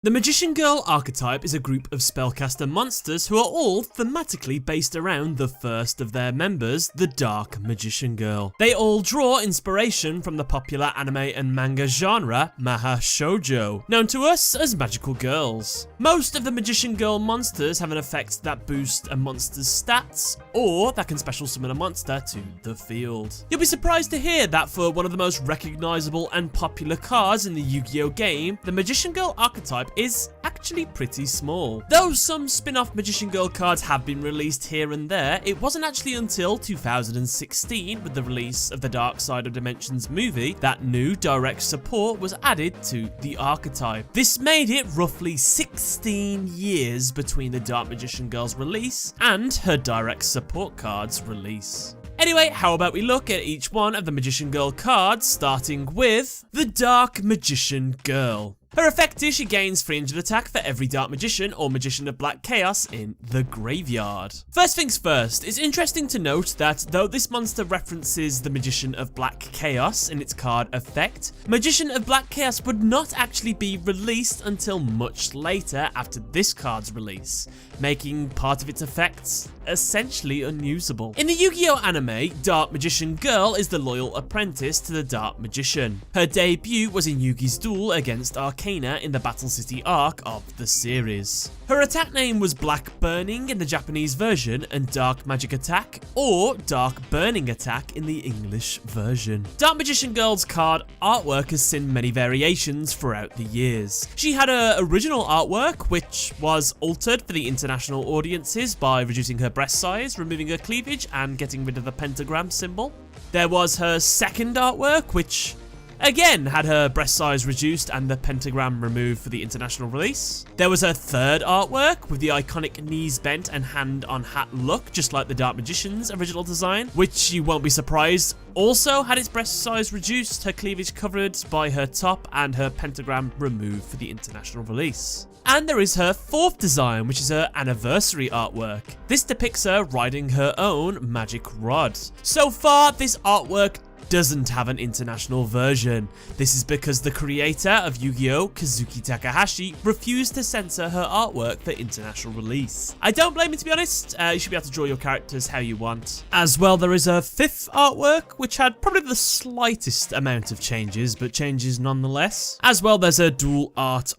The Magician Girl archetype is a group of spellcaster monsters who are all thematically based around the first of their members, the Dark Magician Girl. They all draw inspiration from the popular anime and manga genre, Maha Shoujo, known to us as magical girls. Most of the Magician Girl monsters have an effect that boosts a monster's stats, or that can special summon a monster to the field. You'll be surprised to hear that for one of the most recognizable and popular cards in the Yu-Gi-Oh game, the Magician Girl archetype is actually pretty small. Though some spin-off Magician Girl cards have been released here and there, it wasn't actually until 2016 with the release of the Dark Side of Dimensions movie that new direct support was added to the archetype. This made it roughly 16 years between the Dark Magician Girl's release and her direct support card's release. Anyway, how about we look at each one of the Magician Girl cards, starting with the Dark Magician Girl. Her effect is she gains 300 attack for every Dark Magician or Magician of Black Chaos in the graveyard. First things first, it's interesting to note that though this monster references the Magician of Black Chaos in its card effect, Magician of Black Chaos would not actually be released until much later after this card's release, making part of its effects essentially unusable. In the Yu-Gi-Oh anime, Dark Magician Girl is the loyal apprentice to the Dark Magician. Her debut was in Yugi's duel against Arcana in the Battle City arc of the series. Her attack name was Black Burning in the Japanese version and Dark Magic Attack or Dark Burning Attack in the English version. Dark Magician Girl's card artwork has seen many variations throughout the years. She had her original artwork, which was altered for the international audiences by reducing her breast size, removing her cleavage, and getting rid of the pentagram symbol. There was her second artwork, which again had her breast size reduced and the pentagram removed for the international release. There was her third artwork with the iconic knees bent and hand on hat look, just like the Dark Magician's original design, which you won't be surprised also had its breast size reduced, her cleavage covered by her top, and her pentagram removed for the international release. And there is her fourth design, which is her anniversary artwork. This depicts her riding her own magic rod. So far, this artwork doesn't have an international version. This is because the creator of Yu-Gi-Oh, Kazuki Takahashi, refused to censor her artwork for international release. I don't blame you, to be honest. You should be able to draw your characters how you want. As well, there is a fifth artwork, which had probably the slightest amount of changes, but changes nonetheless. As well, there's a dual art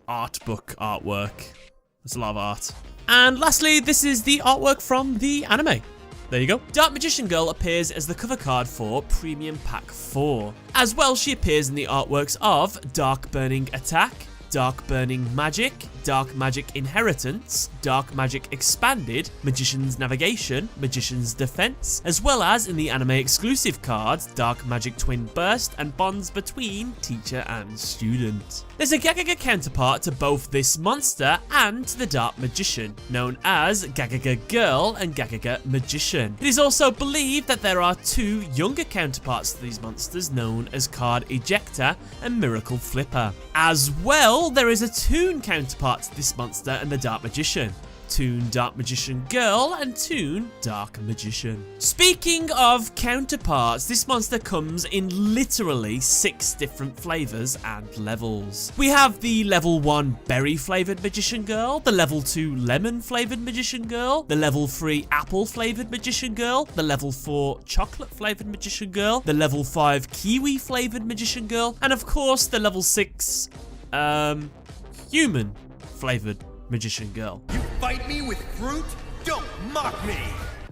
book artwork. There's a lot of art. And lastly, this is the artwork from the anime. There you go. Dark Magician Girl appears as the cover card for Premium Pack 4. As well, she appears in the artworks of Dark Burning Attack, Dark Burning Magic, Dark Magic Inheritance, Dark Magic Expanded, Magician's Navigation, Magician's Defense, as well as in the anime exclusive cards, Dark Magic Twin Burst and Bonds Between Teacher and Student. There's a Gagaga counterpart to both this monster and the Dark Magician, known as Gagaga Girl and Gagaga Magician. It is also believed that there are two younger counterparts to these monsters known as Card Ejector and Miracle Flipper. As well, there is a Toon counterpart to this monster and the Dark Magician. Toon Dark Magician Girl and Toon Dark Magician. Speaking of counterparts, this monster comes in literally 6 different flavors and levels. We have the level 1 berry flavored Magician Girl, the level 2 lemon flavored Magician Girl, the level 3 apple flavored Magician Girl, the level 4 chocolate flavored Magician Girl, the level 5 kiwi flavored Magician Girl, and of course the level 6 human flavored Magician Girl. You fight me with fruit? Don't mock me!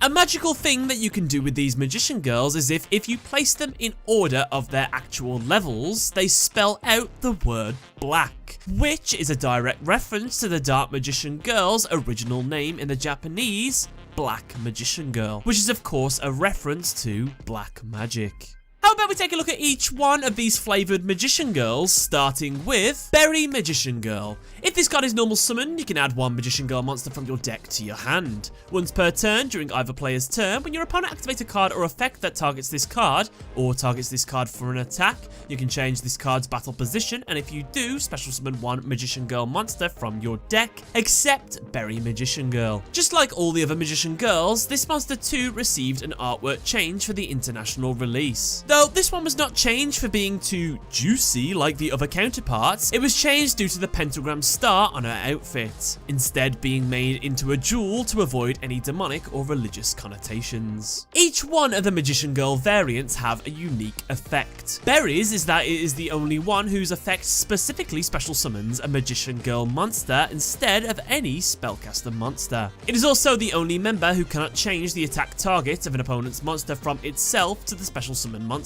A magical thing that you can do with these Magician Girls is if you place them in order of their actual levels, they spell out the word black, which is a direct reference to the Dark Magician Girl's original name in the Japanese, Black Magician Girl, which is of course a reference to black magic. How about we take a look at each one of these flavored Magician Girls, starting with Berry Magician Girl. If this card is normal summon, you can add 1 Magician Girl monster from your deck to your hand. Once per turn, during either player's turn, when your opponent activates a card or effect that targets this card, or targets this card for an attack, you can change this card's battle position, and if you do, special summon 1 Magician Girl monster from your deck, except Berry Magician Girl. Just like all the other Magician Girls, this monster too received an artwork change for the international release. Though this one was not changed for being too juicy like the other counterparts, it was changed due to the pentagram star on her outfit, instead being made into a jewel to avoid any demonic or religious connotations. Each one of the Magician Girl variants have a unique effect. Berry's is that it is the only one whose effect specifically special summons a Magician Girl monster instead of any spellcaster monster. It is also the only member who cannot change the attack target of an opponent's monster from itself to the special summon monster,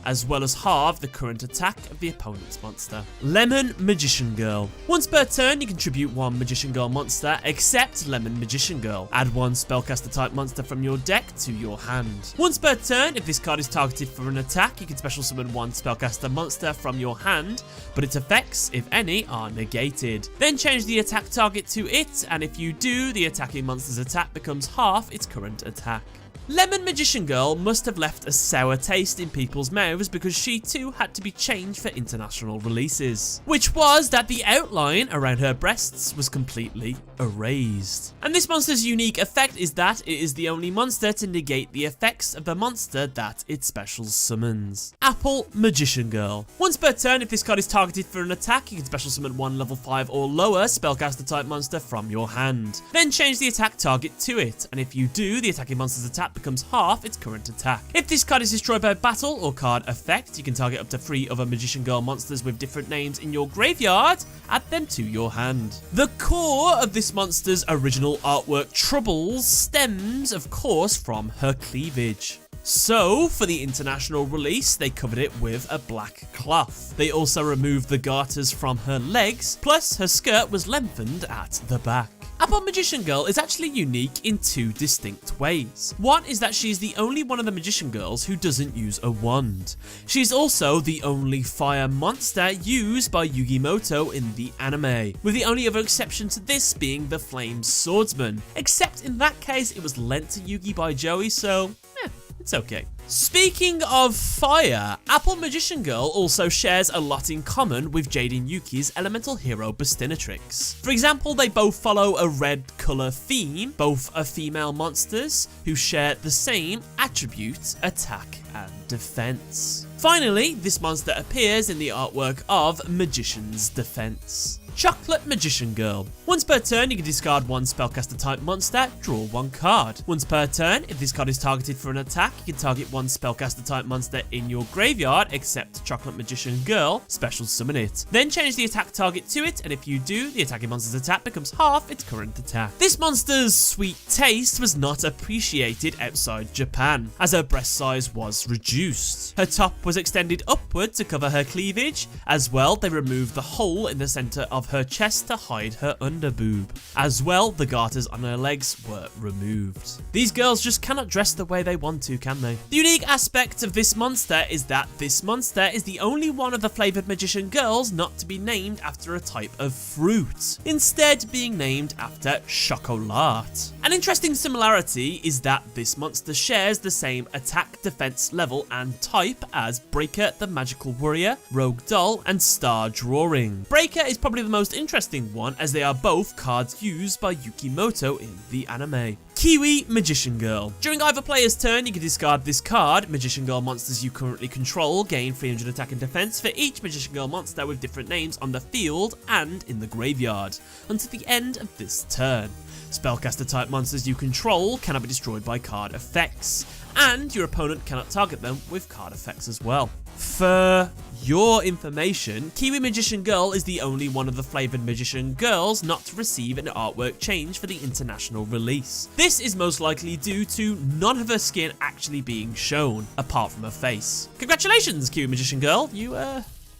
as well as halve the current attack of the opponent's monster. Lemon Magician Girl. Once per turn, you contribute one Magician Girl monster, except Lemon Magician Girl. Add one spellcaster type monster from your deck to your hand. Once per turn, if this card is targeted for an attack, you can special summon one spellcaster monster from your hand, but its effects, if any, are negated. Then change the attack target to it, and if you do, the attacking monster's attack becomes half its current attack. Lemon Magician Girl must have left a sour taste in people's mouths because she too had to be changed for international releases, which was that the outline around her breasts was completely erased. And this monster's unique effect is that it is the only monster to negate the effects of the monster that it special summons. Apple Magician Girl. Once per turn, if this card is targeted for an attack, you can special summon one level 5 or lower spellcaster type monster from your hand. Then change the attack target to it, and if you do, the attacking monster's attack becomes half its current attack. If this card is destroyed by battle or card effect, you can target up to 3 other Magician Girl monsters with different names in your graveyard, add them to your hand. The core of this monster's original artwork troubles stems, of course, from her cleavage. So, for the international release, they covered it with a black cloth. They also removed the garters from her legs, plus her skirt was lengthened at the back. Apple Magician Girl is actually unique in 2 distinct ways. One is that she's the only one of the Magician Girls who doesn't use a wand. She's also the only fire monster used by Yugimoto in the anime, with the only other exception to this being the Flame Swordsman, except in that case it was lent to Yugi by Joey, so it's okay. Speaking of fire, Apple Magician Girl also shares a lot in common with Jaden Yuki's elemental hero BURSTINATRIX. For example, they both follow a red colour theme, both are female monsters who share the same attribute, attack and defense. Finally, this monster appears in the artwork of Magician's Defense. Chocolate Magician Girl. Once per turn, you can discard one spellcaster type monster, draw one card. Once per turn, if this card is targeted for an attack, you can target one spellcaster type monster in your graveyard, except Chocolate Magician Girl, special summon it. Then change the attack target to it, and if you do, the attacking monster's attack becomes half its current attack. This monster's sweet taste was not appreciated outside Japan, as her breast size was reduced. Her top was extended upward to cover her cleavage. As well, they removed the hole in the center of her chest to hide her underboob. As well, the garters on her legs were removed. These girls just cannot dress the way they want to, can they? The unique aspect of this monster is that this monster is the only one of the flavored Magician Girls not to be named after a type of fruit, instead being named after chocolat. An interesting similarity is that this monster shares the same attack, defense level and type as Breaker the Magical Warrior, Rogue Doll and Star Drawing. Breaker is probably the most interesting one, as they are both cards used by Yukimoto in the anime. Kiwi Magician Girl. During either player's turn, you can discard this card. Magician Girl monsters you currently control gain 300 attack and defense for each Magician Girl monster with different names on the field and in the graveyard until the end of this turn. Spellcaster type monsters you control cannot be destroyed by card effects, and your opponent cannot target them with card effects as well. For your information, Kiwi Magician Girl is the only one of the flavored Magician Girls not to receive an artwork change for the international release. This is most likely due to none of her skin actually being shown, apart from her face. Congratulations, Kiwi Magician Girl, you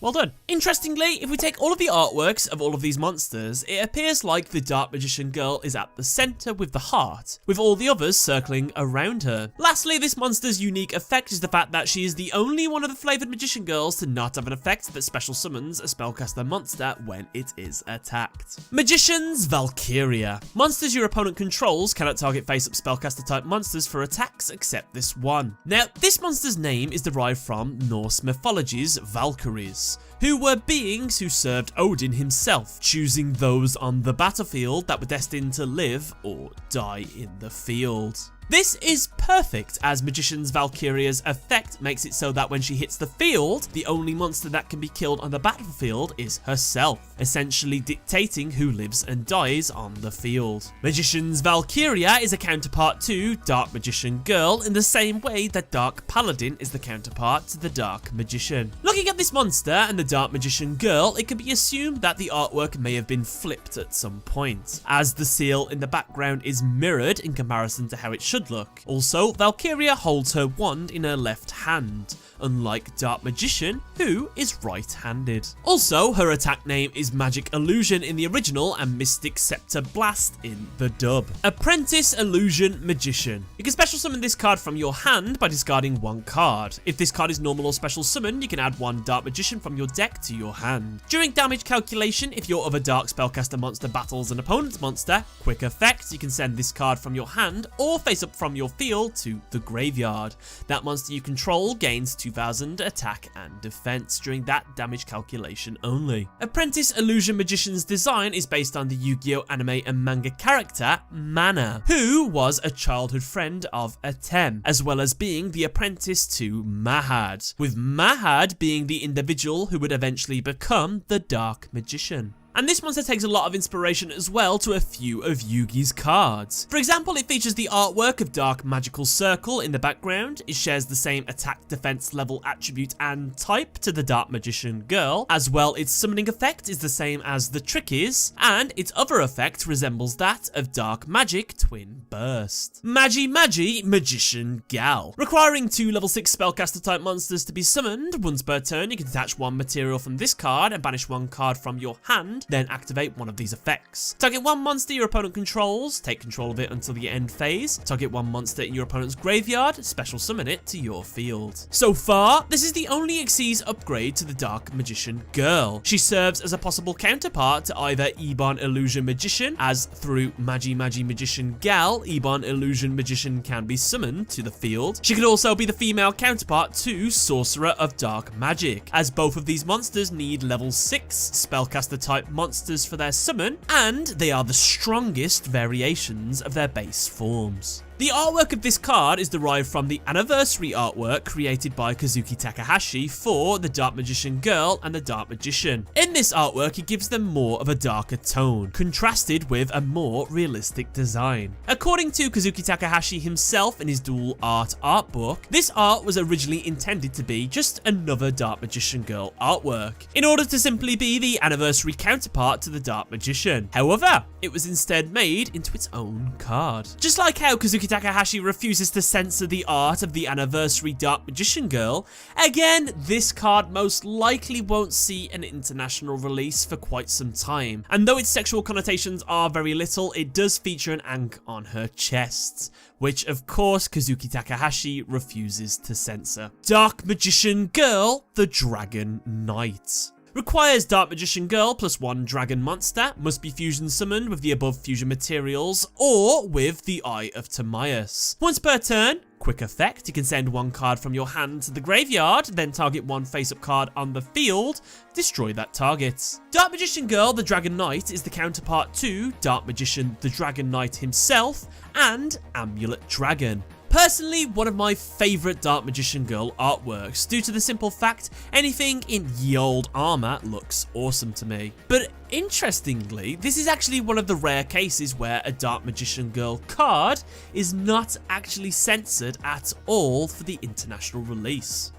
well done. Interestingly, if we take all of the artworks of all of these monsters, it appears like the Dark Magician Girl is at the center with the heart, with all the others circling around her. Lastly, this monster's unique effect is the fact that she is the only one of the flavored Magician Girls to not have an effect that special summons a spellcaster monster when it is attacked. Magician's VALKYRIA. Monsters your opponent controls cannot target face-up spellcaster type monsters for attacks except this one. Now, this monster's name is derived from Norse mythology's Valkyries, who were beings who served Odin himself, choosing those on the battlefield that were destined to live or die in the field. This is perfect, as Magician's Valkyria's effect makes it so that when she hits the field, the only monster that can be killed on the battlefield is herself, essentially dictating who lives and dies on the field. Magician's Valkyria is a counterpart to Dark Magician Girl in the same way that Dark Paladin is the counterpart to the Dark Magician. Looking at this monster and the Dark Magician Girl, it can be assumed that the artwork may have been flipped at some point, as the seal in the background is mirrored in comparison to how it should look. Also, Valkyria holds her wand in her left hand, unlike Dark Magician, who is right-handed. Also, her attack name is Magic Illusion in the original and Mystic Scepter Blast in the dub. Apprentice Illusion Magician. You can special summon this card from your hand by discarding one card. If this card is normal or special summon, you can add one Dark Magician from your deck to your hand. During damage calculation, if your other Dark Spellcaster monster battles an opponent's monster, quick effect, you can send this card from your hand or face up from your field to the graveyard. That monster you control gains 2000 attack and defense during that damage calculation only. Apprentice Illusion Magician's design is based on the Yu-Gi-Oh anime and manga character Mana, who was a childhood friend of Atem, as well as being the apprentice to Mahad, with Mahad being the individual who would eventually become the Dark Magician. And this monster takes a lot of inspiration as well to a few of Yugi's cards. For example, it features the artwork of Dark Magical Circle in the background. It shares the same attack, defense level, attribute, and type to the Dark Magician Girl. As well, its summoning effect is the same as the Tricky's, and its other effect resembles that of Dark Magic Twin Burst. Magi Magician Gal. Requiring 2 level 6 spellcaster type monsters to be summoned, once per turn you can detach one material from this card and banish one card from your hand, then activate one of these effects. Target one monster your opponent controls, take control of it until the end phase. Target one monster in your opponent's graveyard, special summon it to your field. So far, this is the only Xyz upgrade to the Dark Magician Girl. She serves as a possible counterpart to either EBON Illusion Magician, as through Magi Magician Gal, EBON Illusion Magician can be summoned to the field. She could also be the female counterpart to Sorcerer of Dark Magic, as both of these monsters need level 6 spellcaster type monsters for their summon, and they are the strongest variations of their base forms. The artwork of this card is derived from the anniversary artwork created by Kazuki Takahashi for the Dark Magician Girl and the Dark Magician. In this artwork, he gives them more of a darker tone, contrasted with a more realistic design. According to Kazuki Takahashi himself in his dual art book, this art was originally intended to be just another Dark Magician Girl artwork, in order to simply be the anniversary counterpart to the Dark Magician. However, it was instead made into its own card. Just like how Kazuki Takahashi refuses to censor the art of the anniversary Dark Magician Girl, again, this card most likely won't see an international release for quite some time. And though its sexual connotations are very little, it does feature an ankh on her chest, which of course Kazuki Takahashi refuses to censor. Dark Magician Girl, the Dragon Knight. Requires Dark Magician Girl plus 1 dragon monster, must be fusion summoned with the above fusion materials or with the Eye of Timaeus. Once per turn, quick effect, you can send one card from your hand to the graveyard, then target one face-up card on the field, destroy that target. Dark Magician Girl, the Dragon Knight, is the counterpart to Dark Magician, the Dragon Knight himself, and Amulet Dragon. Personally, one of my favourite Dark Magician Girl artworks, due to the simple fact anything in ye olde armour looks awesome to me. But interestingly, this is actually one of the rare cases where a Dark Magician Girl card is not actually censored at all for the international release.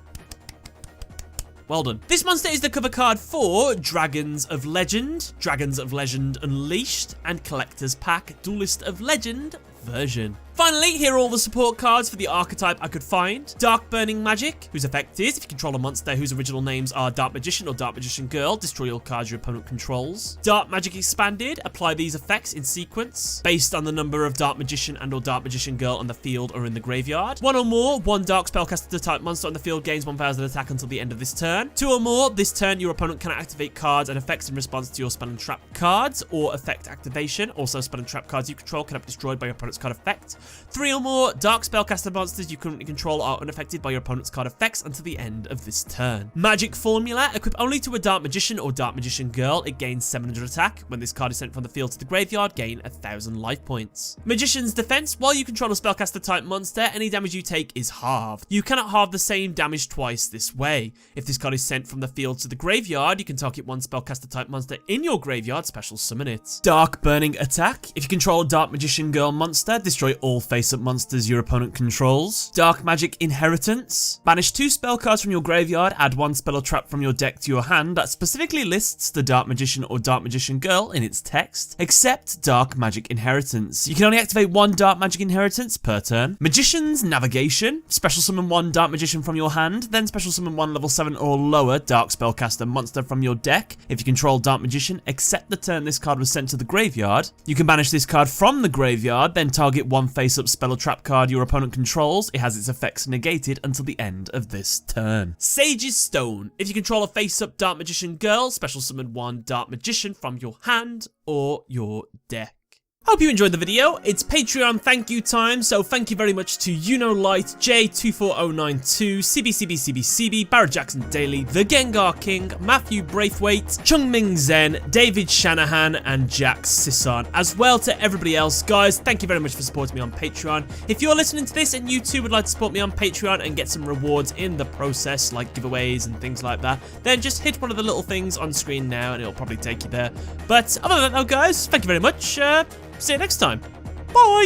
Well done. This monster is the cover card for Dragons of Legend Unleashed, and Collector's Pack Duelist of Legend version. Finally, here are all the support cards for the archetype I could find. Dark Burning Magic, whose effect is, if you control a monster whose original names are Dark Magician or Dark Magician Girl, destroy all cards your opponent controls. Dark Magic Expanded, apply these effects in sequence, based on the number of Dark Magician and or Dark Magician Girl on the field or in the graveyard. 1 or more, 1 Dark Spellcaster type monster on the field gains 1000 attack until the end of this turn. 2 or more, this turn your opponent can activate cards and effects in response to your spell and trap cards or effect activation. Also, spell and trap cards you control cannot be destroyed by your opponent's card effect. 3 or more dark spellcaster monsters you currently control are unaffected by your opponent's card effects until the end of this turn. Magic formula, equip only to a Dark Magician or Dark Magician Girl, it gains 700 attack. When this card is sent from the field to the graveyard, gain 1000 life points. Magician's defense, while you control a spellcaster type monster, any damage you take is halved. You cannot halve the same damage twice this way. If this card is sent from the field to the graveyard, you can target one spellcaster type monster in your graveyard, special summon it. Dark burning attack, if you control a Dark Magician Girl monster, destroy all face-up monsters your opponent controls. Dark magic inheritance, banish 2 spell cards from your graveyard, add 1 spell or trap from your deck to your hand that specifically lists the Dark Magician or Dark Magician Girl in its text, except Dark Magic Inheritance. You can only activate 1 Dark Magic Inheritance per turn. Magician's Navigation, special summon 1 Dark Magician from your hand, then special summon 1 level 7 or lower Dark Spellcaster monster from your deck. If you control Dark Magician, except the turn this card was sent to the graveyard, you can banish this card from the graveyard, then target 1 face-up spell or trap card your opponent controls. It has its effects negated until the end of this turn. Sage's Stone, if you control a face-up Dark Magician Girl, special summon 1 Dark Magician from your hand or your deck. Hope you enjoyed the video. It's Patreon thank you time, so thank you very much to Light, J24092, CB, Barrett Jackson Daily, The Gengar King, Matthew Braithwaite, Chungming Zen, David Shanahan, and Jack Sisson. As well to everybody else, guys, thank you very much for supporting me on Patreon. If you're listening to this and you too would like to support me on Patreon and get some rewards in the process, like giveaways and things like that, then just hit one of the little things on screen now and it'll probably take you there. But other than that though, guys, thank you very much. See you next time. Bye!